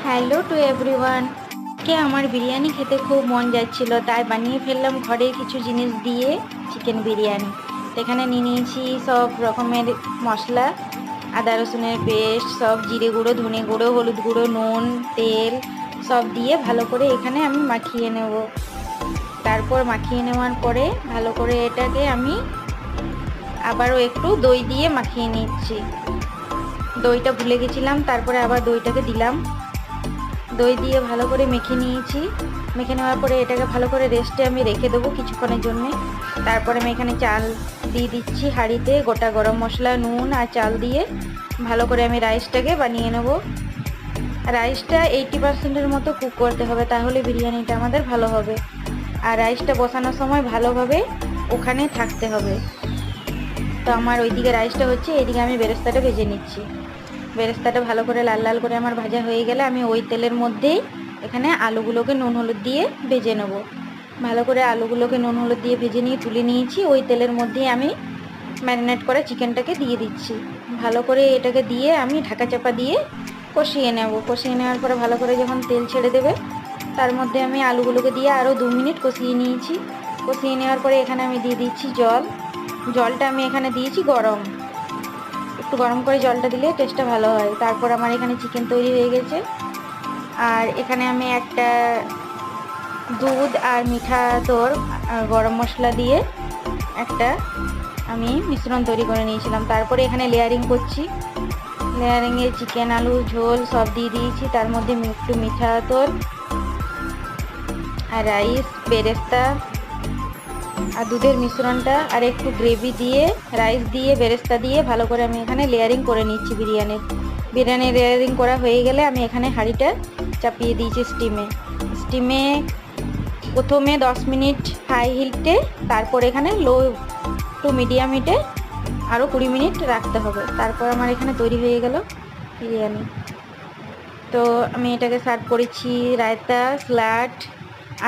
Hello to everyone. কে আমার বিরিয়ানি খেতে খুব মন যাচ্ছিল, তাই বানিয়ে ফেললাম ঘরে কিছু জিনিস দিয়ে চিকেন বিরিয়ানি। এখানে নিয়ে নিয়েছি সব রকমের মশলা, আদা রসুনের পেস্ট, সব জিরে গুঁড়ো, ধনে গুঁড়ো, হলুদ গুঁড়ো, নুন, তেল সব দিয়ে ভালো করে এখানে আমি মাখিয়ে নেব। তারপর মাখিয়ে নেওয়ার পরে ভালো করে এটাকে আমি আবারও একটু দই দিয়ে মাখিয়ে নিচ্ছি। দইটা ভুলে গেছিলাম, তারপরে আবার দইটাকে দিলাম। দই দিয়ে ভালো করে মেখে নিয়েছি। মেখে নেওয়ার পরে এটাকে ভালো করে রেস্টে আমি রেখে দেবো কিছুক্ষণের জন্যে। তারপরে আমি এখানে চাল দিয়ে দিচ্ছি হাঁড়িতে, গোটা গরম মশলা, নুন আর চাল দিয়ে ভালো করে আমি রাইসটাকে বানিয়ে নেব। রাইসটা 80%-এর মতো কুক করতে হবে, তাহলে বিরিয়ানিটা আমাদের ভালো হবে। আর রাইসটা বসানোর সময় ভালোভাবে ওখানে থাকতে হবে। তো আমার ওইদিকে রাইসটা হচ্ছে, এইদিকে আমি বেরেস্তাটা ভেজে নিচ্ছি। বেরেস্তাটা ভালো করে লাল লাল করে আমার ভাজা হয়ে গেলে আমি ওই তেলের মধ্যেই এখানে আলুগুলোকে নুন হলুদ দিয়ে ভেজে নেব। ভালো করে আলুগুলোকে নুন হলুদ দিয়ে ভেজে নিয়ে তুলে নিয়েছি। ওই তেলের মধ্যেই আমি ম্যারিনেট করে চিকেনটাকে দিয়ে দিচ্ছি। ভালো করে এটাকে দিয়ে আমি ঢাকা চাপা দিয়ে কষিয়ে নেব। কষিয়ে নেওয়ার পরে ভালো করে যখন তেল ছেড়ে দেবে, তার মধ্যে আমি আলুগুলোকে দিয়ে আরও 2 মিনিট কষিয়ে নিয়েছি। কষিয়ে নেওয়ার পরে এখানে আমি দিয়ে দিচ্ছি জল। জলটা আমি এখানে দিয়েছি গরম, একটু গরম করে জলটা দিলে টেস্টটা ভালো হয়। তারপর আমার এখানে চিকেন তৈরি হয়ে গেছে। আর এখানে আমি একটা দুধ আর মিঠা তোর গরম মশলা দিয়ে একটা আমি মিশ্রণ তৈরি করে নিয়েছিলাম। তারপরে এখানে লেয়ারিং করছি। লেয়ারিংয়ে চিকেন, আলু, ঝোল সব দিয়ে দিয়েছি। তার মধ্যে একটু মিঠা তোর আর রাইস, বেরেস্তা আর দুধের মিশ্রণটা আর একটু গ্রেভি দিয়ে, রাইস দিয়ে, বেরেস্তা দিয়ে ভালো করে আমি এখানে লেয়ারিং করে নিচ্ছি। বিরিয়ানি লেয়ারিং করা হয়ে গেলে আমি এখানে হাঁড়িটা চাপিয়ে দিয়েছি স্টিমে প্রথমে 10 মিনিট হাই হিটে, তারপর এখানে লো টু মিডিয়াম হিটে আরও 20 মিনিট রাখতে হবে। তারপর আমার এখানে তৈরি হয়ে গেল বিরিয়ানি। তো আমি এটাকে সার্ভ করেছি রায়তা, স্যালাড,